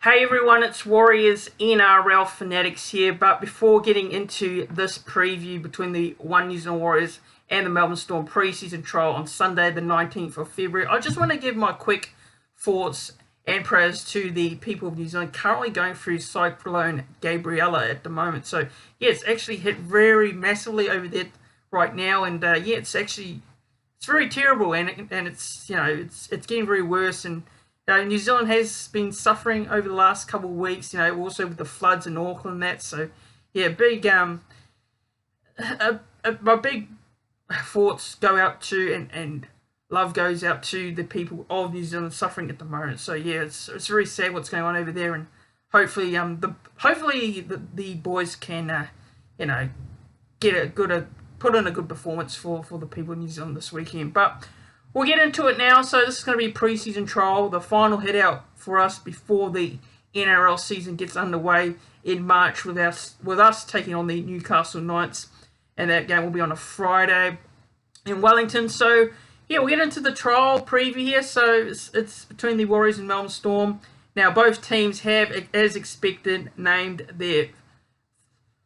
Hey everyone, it's Warriors NRL Fanatics here, but before getting into this preview between the NZWarriors and the Melbourne Storm pre-season trial on Sunday the 19th of February, I just want to give my quick thoughts and prayers to the people of New Zealand currently going through Cyclone Gabriella at the moment. So yeah, it's actually hit very massively over there right now, and yeah, it's very terrible, and it's it's getting very worse. And New Zealand has been suffering over the last couple of weeks, also with the floods in Auckland and that. So, yeah, my big thoughts go out to and love goes out to the people of New Zealand suffering at the moment. So, yeah, it's very sad what's going on over there, and hopefully the boys can put in a good performance for the people of New Zealand this weekend. But we'll get into it now. So this is going to be a pre-season trial, the final hit out for us before the NRL season gets underway in March with us taking on the Newcastle Knights, and that game will be on a Friday in Wellington. So yeah, we'll get into the trial preview here. So it's between the Warriors and Melbourne Storm. Now both teams have, as expected, named their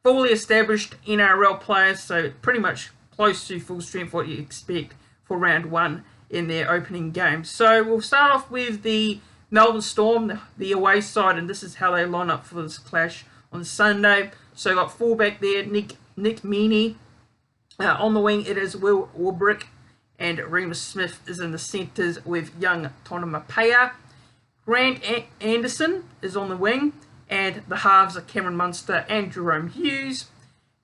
fully established NRL players, so pretty much close to full strength what you expect for round one in their opening game. So we'll start off with the Melbourne Storm, the away side, and this is how they line up for this clash on Sunday. So got fullback there, Nick Meaney. On the wing, it is Will Warbrick, and Remus Smith is in the centres with young Tonomapea. Grant Anderson is on the wing, and the halves are Cameron Munster and Jerome Hughes.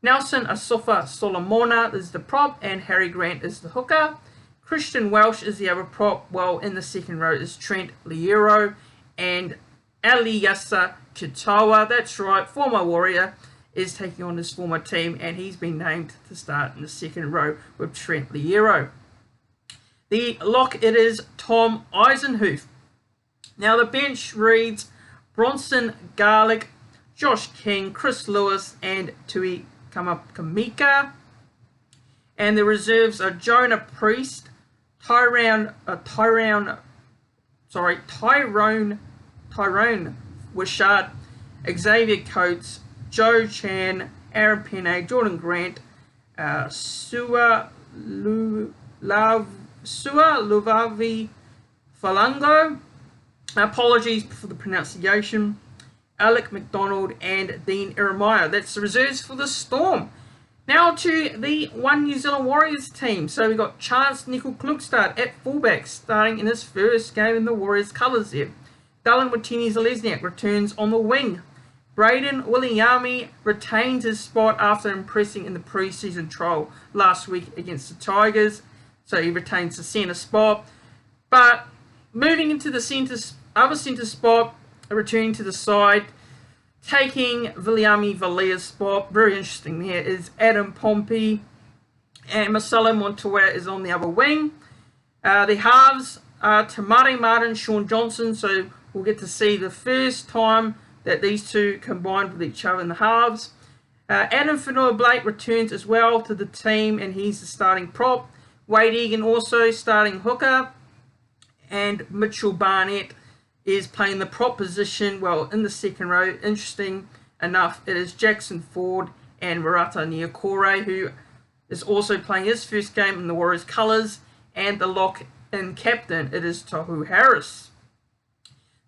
Nelson Asofa Solomona is the prop, and Harry Grant is the hooker. Christian Welsh is the other prop, while in the second row is Trent Liero and Aliyasa Kitawa. That's right, former Warrior is taking on his former team, and he's been named to start in the second row with Trent Liero. The lock, it is Tom Eisenhuth. Now the bench reads Bronson Garlick, Josh King, Chris Lewis, and Tui Kamika. And the reserves are Jonah Priest, Tyrone Wishart, Xavier Coates, Joe Chan, Aaron Penne, Jordan Grant, Sua Luvavi Falango. Apologies for the pronunciation. Alec McDonald and Dean Eremia. That's the reserves for the Storm. Now to the NZWarriors team. So we've got Chance Nickel-Klugstad at fullback, starting in his first game in the Warriors colours there. Dylan Watini-Zalesniak returns on the wing. Braden Williami retains his spot after impressing in the pre-season trial last week against the Tigers. So he retains the centre spot. But moving into the other centre spot, returning to the side, taking Viliami Valia's spot, very interesting there, is Adam Pompey, and Marcelo Montoya is on the other wing. The halves are Tamari Martin, Sean Johnson, so we'll get to see the first time that these two combined with each other in the halves. Adam Fanua-Blake returns as well to the team, and he's the starting prop. Wade Egan also starting hooker, and Mitchell Barnett is playing the prop position, well, in the second row. Interesting enough, it is Jackson Ford and Marata Niokore, who is also playing his first game in the Warriors colours, and the lock-in captain, it is Tohu Harris.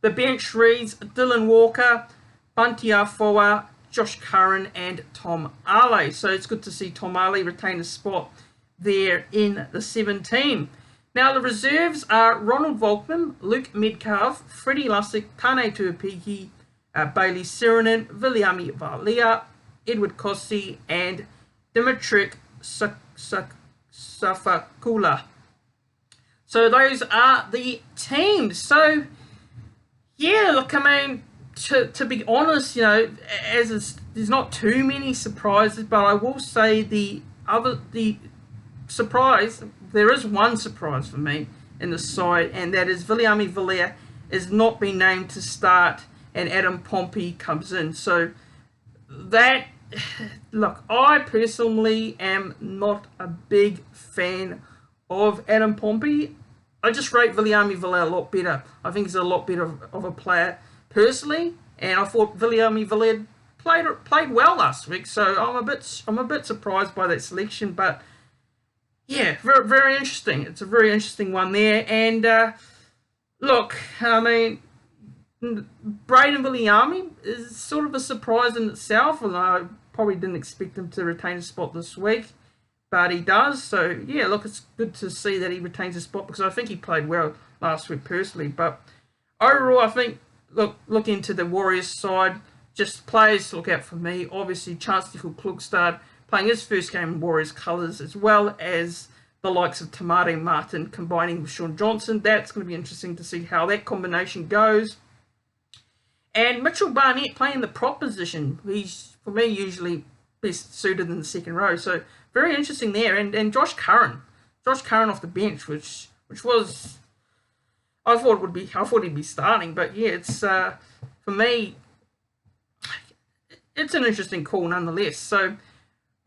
The bench reads Dylan Walker, Bunty Afoa, Josh Curran, and Tom Ale. So it's good to see Tom Ale retain a spot there in the 17. Now the reserves are Ronald Volkman, Luke Metcalf, Freddie Lussick, Tane Tuapiki, Bailey Sirenen, Viliami Valia, Edward Kossi, and Dimitri Safakula. So those are the teams. So yeah, look, I mean, to be honest, there's not too many surprises, but I will say the surprise. There is one surprise for me in the side, and that is Viliami Valia is not being named to start, and Adam Pompey comes in. So that, look, I personally am not a big fan of Adam Pompey. I just rate Viliami Valia a lot better. I think he's a lot better of a player personally, and I thought Villiers played well last week, so I'm a bit surprised by that selection. But yeah, very, very interesting. It's a very interesting one there. And look, I mean, Braden Villiers is sort of a surprise in itself, and I probably didn't expect him to retain a spot this week, but he does. So yeah, look, it's good to see that he retains a spot because I think he played well last week personally. But overall, I think look into the Warriors side, just players to look out for me. Obviously, Chancellor Klugstad playing his first game in Warriors colours, as well as the likes of Tamari Martin combining with Sean Johnson. That's going to be interesting to see how that combination goes. And Mitchell Barnett playing the prop position. He's, for me, usually best suited in the second row. So very interesting there. And Josh Curran off the bench, which was, I thought he'd be starting. But yeah, it's for me, it's an interesting call nonetheless. So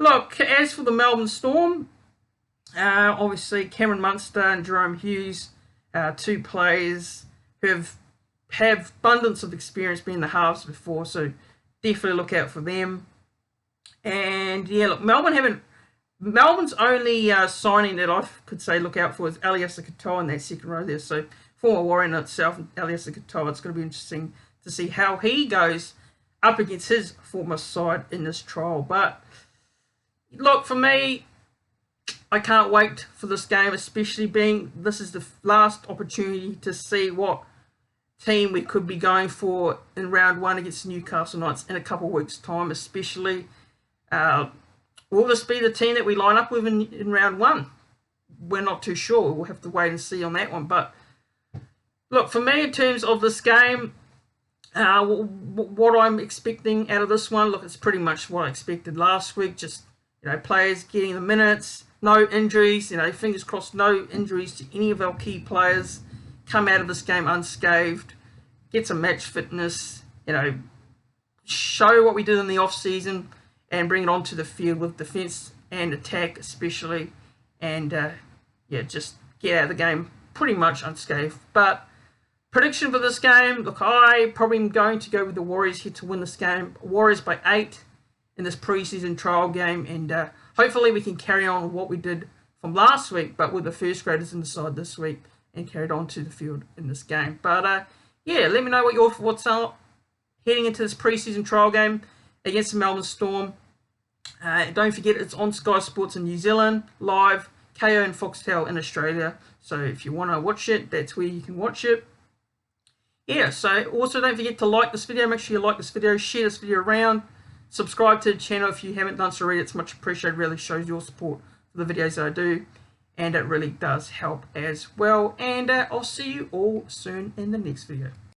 look, as for the Melbourne Storm, obviously Cameron Munster and Jerome Hughes, two players who have abundance of experience being the halves before, so definitely look out for them. And yeah, look, Melbourne's only signing that I could say look out for is Eliasa Katoa in that second row there. So former Warrior in itself, Eliasa Katoa, it's going to be interesting to see how he goes up against his former side in this trial. But look, for me, I can't wait for this game, especially being this is the last opportunity to see what team we could be going for in round one against the Newcastle Knights in a couple of weeks' time, especially. Will this be the team that we line up with in round one? We're not too sure. We'll have to wait and see on that one. But look, for me, in terms of this game, what I'm expecting out of this one, look, it's pretty much what I expected last week. Just, players getting the minutes, no injuries, fingers crossed, no injuries to any of our key players. Come out of this game unscathed, get some match fitness, show what we did in the off-season and bring it onto the field with defence and attack especially. And, just get out of the game pretty much unscathed. But prediction for this game, look, I probably am going to go with the Warriors here to win this game. Warriors by 8 in this pre-season trial game. And hopefully we can carry on what we did from last week, but with the first graders in the side this week, and carried on to the field in this game. But yeah, let me know what your thoughts are heading into this pre-season trial game against the Melbourne Storm. Don't forget, it's on Sky Sports in New Zealand, live, KO and Foxtel in Australia. So if you want to watch it, that's where you can watch it. Yeah, so also don't forget to like this video. Make sure you like this video, share this video around, subscribe to the channel if you haven't done so already. It's much appreciated. It really shows your support for the videos that I do. And it really does help as well. And I'll see you all soon in the next video.